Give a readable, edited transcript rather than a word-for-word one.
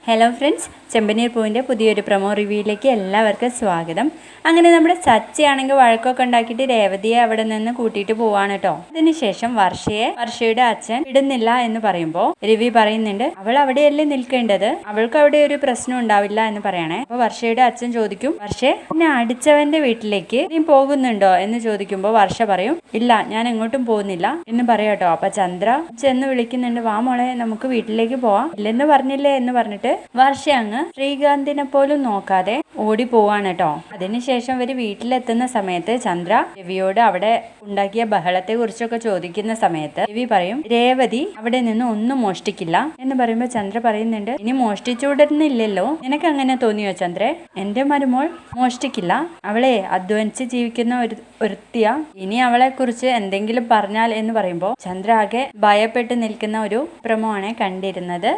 Hello friends, ചെമ്പനീർ പൂവിൻ്റെ പുതിയൊരു promo റിവ്യൂയിലേക്ക് എല്ലാവർക്കും സ്വാഗതം. അങ്ങനെ നമ്മുടെ സച്ചിയാണെങ്കിൽ വഴക്കൊക്കെ ഉണ്ടാക്കിയിട്ട് രേവതിയെ അവിടെ നിന്ന് കൂട്ടിയിട്ട് പോവാണ് കേട്ടോ. അതിനുശേഷം വർഷയുടെ അച്ഛൻ വിടുന്നില്ല എന്ന് പറയുമ്പോൾ രവി പറയുന്നുണ്ട്, അവൾ അവിടെയല്ലേ നിൽക്കേണ്ടത്, അവൾക്ക് അവിടെ ഒരു പ്രശ്നം ഉണ്ടാവില്ല എന്ന് പറയണേ. അപ്പൊ വർഷയുടെ അച്ഛൻ ചോദിക്കും, വർഷേ എന്നെ അടിച്ചവന്റെ വീട്ടിലേക്ക് നീ പോകുന്നുണ്ടോ എന്ന് ചോദിക്കുമ്പോൾ വർഷ പറയും, ഇല്ല, ഞാൻ എങ്ങോട്ടും പോകുന്നില്ല എന്ന് പറയാട്ടോ. അപ്പൊ ചന്ദ്ര ചെന്ന് വിളിക്കുന്നുണ്ട്, വാ മോളെ നമുക്ക് വീട്ടിലേക്ക് പോവാം, ഇല്ലെന്ന് പറഞ്ഞില്ലേ എന്ന് പറഞ്ഞിട്ട് വർഷ അങ്ങ് ശ്രീകാന്തിനെ പോലും നോക്കാതെ ഓടി പോവാണ് കേട്ടോ. അതിനുശേഷം ഇവര് വീട്ടിലെത്തുന്ന സമയത്ത് ചന്ദ്ര രവിയോട് അവിടെ ഉണ്ടാക്കിയ ബഹളത്തെ കുറിച്ചൊക്കെ ചോദിക്കുന്ന സമയത്ത് രവി പറയും, രേവതി അവിടെ നിന്ന് ഒന്നും മോഷ്ടിക്കില്ല എന്ന് പറയുമ്പോൾ ചന്ദ്ര പറയുന്നുണ്ട്, ഇനി മോഷ്ടിച്ചുവിടുന്നില്ലല്ലോ, നിനക്ക് അങ്ങനെ തോന്നിയോ ചന്ദ്രേ? എന്റെ മരുമോൾ മോഷ്ടിക്കില്ല, അവളെ അധ്വാനിച്ച് ജീവിക്കുന്ന ഒരുത്തിയ, ഇനി അവളെ കുറിച്ച് എന്തെങ്കിലും പറഞ്ഞാൽ എന്ന് പറയുമ്പോൾ ചന്ദ്ര ആകെ ഭയപ്പെട്ട് നിൽക്കുന്ന ഒരു പ്രമോ ആണ് കണ്ടിരുന്നത്.